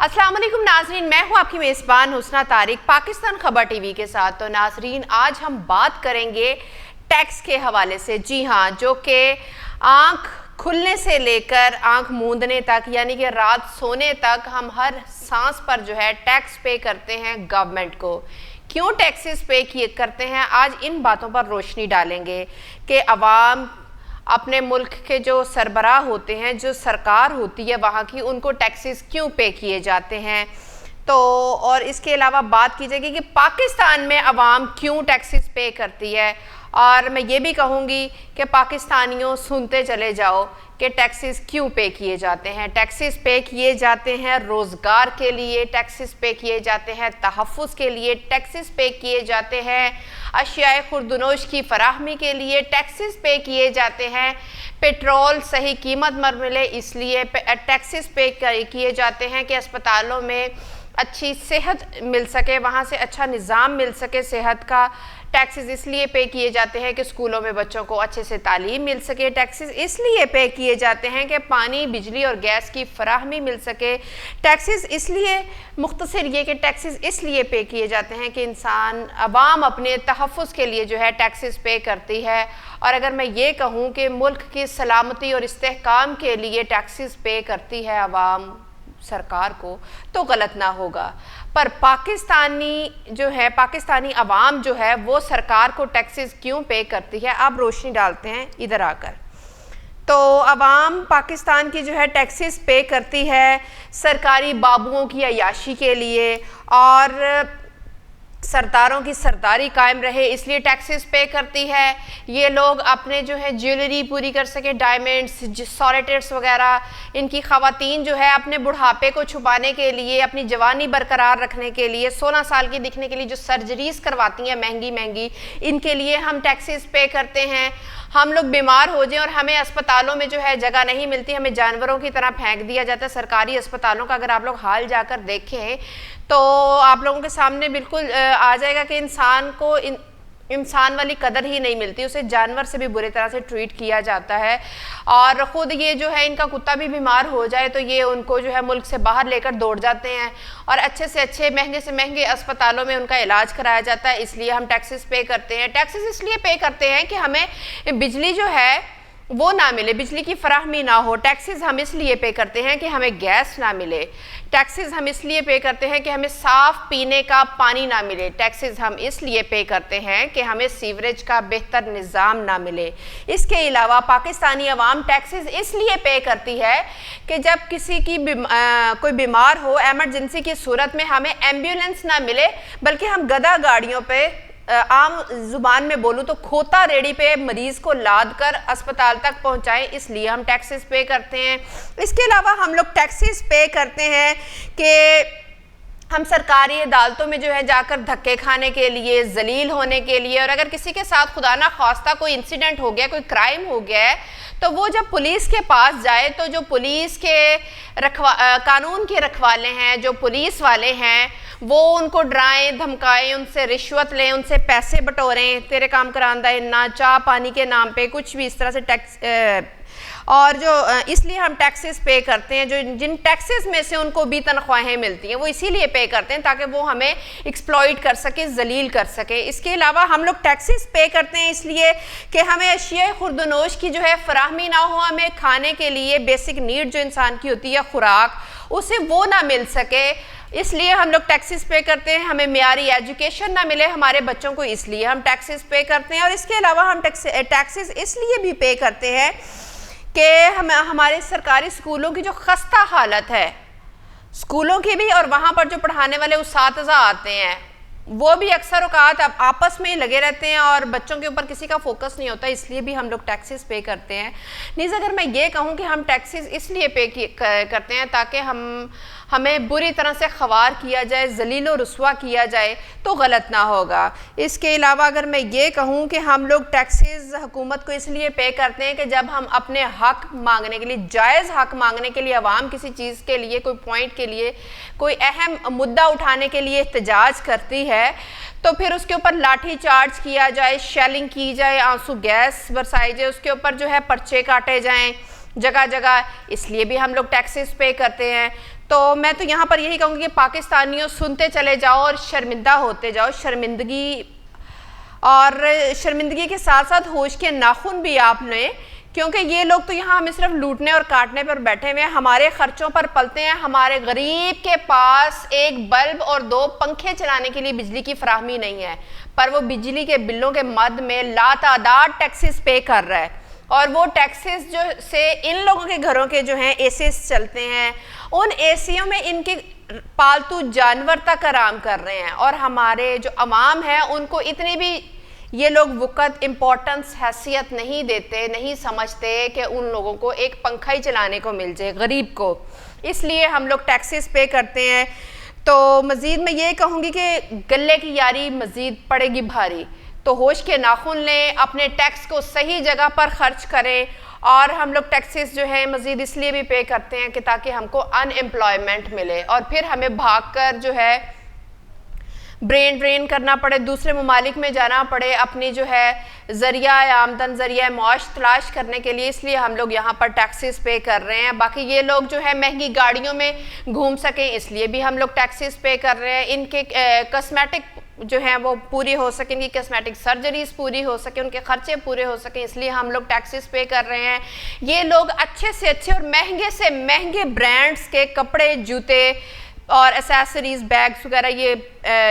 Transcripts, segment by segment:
अस्सलाम वालेकुम नाजरीन, मैं हूं आपकी मेज़बान हुस्ना तारिक पाकिस्तान खबर टीवी के साथ। तो नाजरीन, आज हम बात करेंगे टैक्स के हवाले से। जी हाँ, जो कि आँख खुलने से लेकर आँख मूंदने तक, यानी कि रात सोने तक हम हर सांस पर जो है टैक्स पे करते हैं गवर्नमेंट को। क्यों टैक्सेस पे किए करते हैं, आज इन बातों पर रोशनी डालेंगे कि अवाम अपने मुल्क के जो सरबराह होते हैं, जो सरकार होती है वहाँ की, उनको टैक्सेस क्यों पे किए जाते हैं। तो और इसके अलावा बात की जाएगी कि पाकिस्तान में अवाम क्यों टैक्सेस पे करती है। और मैं ये भी कहूँगी कि पाकिस्तानियों, सुनते चले जाओ कि टैक्सेस क्यों पे किए जाते हैं। टैक्सेस पे किए जाते हैं रोज़गार के लिए, टैक्सेस पे किए जाते हैं तहफ़्फ़ुज़ के लिए, टैक्सेस पे किए जाते हैं अशियाए खुर्दनोश की फराहमी के लिए, टैक्सेस पे किए जाते हैं पेट्रोल सही कीमत पर मिले इसलिए, टैक्सेस पे किए जाते हैं कि अस्पतालों में अच्छी सेहत मिल सके, वहाँ से अच्छा निज़ाम मिल सके सेहत का। टैक्सेस इसलिए पे किए जाते हैं कि स्कूलों में बच्चों को अच्छे से तालीम मिल सके। टैक्सेस इसलिए पे किए जाते हैं कि पानी, बिजली और गैस की फराहमी मिल सके। टैक्सेस इसलिए, मुख्तसर ये कि टैक्सेस इसलिए पे किए जाते हैं कि इंसान, अवाम अपने तहफ़्फ़ुज़ के लिए जो है टैक्सेस पे करती है। और अगर मैं ये कहूँ कि मुल्क की सलामती और इस्तेहकाम के लिए टैक्सेस पे करती है अवाम सरकार को, तो गलत ना होगा। पर पाकिस्तानी अवाम जो है वो सरकार को टैक्सेस क्यों पे करती है, आप रोशनी डालते हैं इधर आकर। तो अवाम पाकिस्तान की जो है टैक्सेस पे करती है सरकारी बाबुओं की अयाशी के लिए, और सरदारों की सरदारी कायम रहे इसलिए टैक्सेस पे करती है। ये लोग अपने जो है ज्वेलरी पूरी कर सके, डायमंड्स, सॉलिटेट्स वगैरह, इनकी ख़वातीन जो है अपने बुढ़ापे को छुपाने के लिए, अपनी जवानी बरकरार रखने के लिए, 16 साल की दिखने के लिए जो सर्जरीज करवाती हैं महंगी महंगी, इनके लिए हम टैक्सेस पे करते हैं। हम लोग बीमार हो जाएं और हमें अस्पतालों में जो है जगह नहीं मिलती, हमें जानवरों की तरह फेंक दिया जाता है। सरकारी अस्पतालों का अगर आप लोग हाल जाकर देखें तो आप लोगों के सामने बिल्कुल आ जाएगा कि इंसान को इंसान वाली कदर ही नहीं मिलती, उसे जानवर से भी बुरी तरह से ट्रीट किया जाता है। और ख़ुद ये जो है, इनका कुत्ता भी बीमार हो जाए तो ये उनको जो है मुल्क से बाहर लेकर दौड़ जाते हैं और अच्छे से अच्छे, महंगे से महंगे अस्पतालों में उनका इलाज कराया जाता है। इसलिए हम टैक्सेस पे करते हैं। टैक्सेस इसलिए पे करते हैं कि हमें बिजली जो है वो ना मिले, बिजली की फराहमी ना हो। टैक्सेस हम इसलिए पे करते हैं कि हमें गैस ना मिले। टैक्सेस हम इसलिए पे करते हैं कि हमें साफ़ पीने का पानी ना मिले। टैक्सेस हम इसलिए पे करते हैं कि हमें सीवरेज का बेहतर निज़ाम ना मिले। इसके अलावा पाकिस्तानी अवाम टैक्सेस इसलिए पे करती है कि जब किसी की कोई बीमार हो, एमरजेंसी की सूरत में हमें एम्बुलेंस ना मिले, बल्कि हम गधा गाड़ियों पे, आम जुबान में बोलूँ तो खोता रेडी पे मरीज को लाद कर अस्पताल तक पहुंचाएं, इसलिए हम टैक्सेस पे करते हैं। इसके अलावा हम लोग टैक्सेस पे करते हैं कि हम सरकारी अदालतों में जो है जाकर धक्के खाने के लिए, जलील होने के लिए, और अगर किसी के साथ खुदा ना खास्ता कोई इंसिडेंट हो गया, कोई क्राइम हो गया है, तो वो जब पुलिस के पास जाए तो जो पुलिस के कानून के रखवाले हैं, जो पुलिस वाले हैं, वो उनको डराएं, धमकाएं, उनसे रिश्वत लें, उनसे पैसे बटोरें, तेरे काम करांदा ना, चाह पानी के नाम पे कुछ भी इस तरह से टैक्स, और जो इसलिए हम टैक्सेस पे करते हैं। जो जिन टैक्सेस में से उनको भी तनख्वाहें मिलती हैं वो इसीलिए पे करते हैं ताकि वो हमें एक्सप्लॉइट कर सके, जलील कर सके। इसके अलावा हम लोग टैक्सेस पे करते हैं इसलिए कि हमें अशियाए खुर्दनोश की जो है फराहमी ना हो, हमें खाने के लिए बेसिक नीड जो इंसान की होती है, खुराक, उसे वो ना मिल सके, इसलिए हम लोग टैक्सेस पे करते हैं। हमें मियारी एजुकेशन ना मिले हमारे बच्चों को, इसलिए हम टैक्सेस पे करते हैं। और इसके अलावा हम टैक्सेस इसलिए भी पे करते हैं कि हमारे सरकारी स्कूलों की जो खस्ता हालत है, स्कूलों की भी, और वहाँ पर जो पढ़ाने वाले उस्ताज़ा आते हैं वो भी अक्सर औकात आपस में ही लगे रहते हैं और बच्चों के ऊपर किसी का फोकस नहीं होता, इसलिए भी हम लोग टैक्सेस पे करते हैं। नीज़ अगर मैं ये कहूँ कि हम टैक्सेस इसलिए पे करते हैं ताकि हमें बुरी तरह से ख़वार किया जाए, जलील व रुस्वा किया जाए, तो गलत ना होगा। इसके अलावा अगर मैं ये कहूँ कि हम लोग टैक्सेस हुकूमत को इसलिए पे करते हैं कि जब हम अपने हक़ मांगने के लिए, जायज़ हक़ मांगने के लिए, अवाम किसी चीज़ के लिए, कोई पॉइंट के लिए, कोई अहम मुद्दा उठाने के लिए एहतजाज करती है, तो फिर उसके ऊपर लाठी चार्ज किया जाए, शेलिंग की जाए, आंसू गैस बरसाई जाए, उसके ऊपर जो है पर्चे काटे जाएं जगह जगह, इसलिए भी हम लोग टैक्सेस पे करते हैं। तो मैं तो यहाँ पर यही कहूँगी कि पाकिस्तानियों सुनते चले जाओ और शर्मिंदा होते जाओ। शर्मिंदगी के साथ साथ होश के नाखून भी आप लें, क्योंकि ये लोग तो यहाँ हमें सिर्फ लूटने और काटने पर बैठे हुए हैं, हमारे खर्चों पर पलते हैं। हमारे गरीब के पास एक बल्ब और 2 पंखे चलाने के लिए बिजली की फराहमी नहीं है, पर वो बिजली के बिलों के मद में लातादाद टैक्सेस पे कर रहा है। और वो टैक्सेस जो से इन लोगों के घरों के जो हैं एसीज चलते हैं, उन एसीओं में इनके पालतू जानवर तक आराम कर रहे हैं। और हमारे जो अवाम है उनको इतनी भी ये लोग वक़्त इम्पोर्टेंस हैसियत नहीं देते, नहीं समझते कि उन लोगों को एक पंखा ही चलाने को मिल जाए गरीब को, इसलिए हम लोग टैक्सेस पे करते हैं। तो मज़ीद मैं ये कहूँगी कि गले की यारी मज़ीद पड़ेगी भारी, तो होश के नाखून लें, अपने टैक्स को सही जगह पर खर्च करें। और हम लोग टैक्सेस जो है मज़ीद इसलिए भी पे करते हैं कि ताकि हमको अनएम्प्लॉयमेंट मिले और फिर हमें भागकर जो है ब्रेन ड्रेन करना पड़े, दूसरे ममालिक में जाना पड़े अपनी जो है ज़रिया आमदन, ज़रिया मौश तलाश करने के लिए। इसलिए हम लोग यहाँ पर टैक्सेस पे कर रहे हैं। बाकी ये लोग जो है महंगी गाड़ियों में घूम सकें, इसलिए भी हम लोग टैक्सेस पे कर रहे हैं। इनके कस्मेटिक जो हैं वो पूरी हो सके, इनकी कस्मेटिक सर्जरीज पूरी हो सके, उनके खर्चे पूरे हो सकें, इसलिए हम लोग टैक्सेस पे कर रहे हैं। ये लोग अच्छे से अच्छे और महंगे से महंगे ब्रांड्स के कपड़े, जूते और एसेसरीज, बैग्स वगैरह ये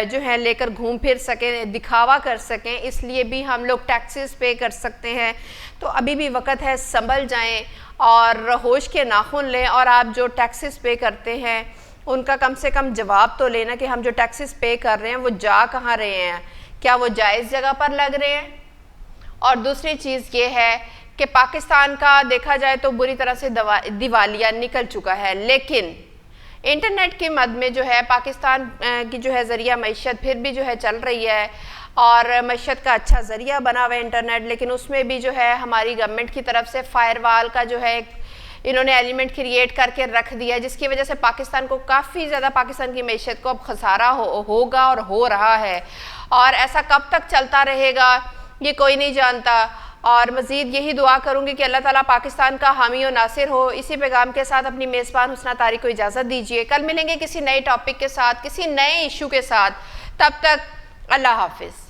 जो है लेकर घूम फिर सकें, दिखावा कर सकें, इसलिए भी हम लोग टैक्सेस पे कर सकते हैं। तो अभी भी वक्त है, संभल जाएं और होश के नाखून लें। और आप जो टैक्सेस पे करते हैं उनका कम से कम जवाब तो लेना कि हम जो टैक्सेस पे कर रहे हैं वो जा कहाँ रहे हैं, क्या वो जायज़ जगह पर लग रहे हैं। और दूसरी चीज़ ये है कि पाकिस्तान का देखा जाए तो बुरी तरह से दिवालिया निकल चुका है, लेकिन इंटरनेट की मद में जो है पाकिस्तान की जो है ज़रिया मईशत फिर भी जो है चल रही है और मईशत का अच्छा ज़रिया बना हुआ है इंटरनेट। लेकिन उसमें भी जो है हमारी गवर्नमेंट की तरफ से फायरवाल का जो है इन्होंने एलिमेंट क्रिएट करके रख दिया, जिसकी वजह से पाकिस्तान को काफ़ी ज़्यादा, पाकिस्तान की मईशत को अब खसारा होगा और हो रहा है। और ऐसा कब तक चलता रहेगा ये कोई नहीं जानता। और मज़ीद यही दुआ करूँगी कि अल्लाह ताला पाकिस्तान का हामी और नासिर हो। इसी पैगाम के साथ अपनी मेज़बान हुस्ना तारिक को इजाज़त दीजिए। कल मिलेंगे किसी नए टॉपिक के साथ, किसी नए इशू के साथ। तब तक अल्लाह हाफिज़।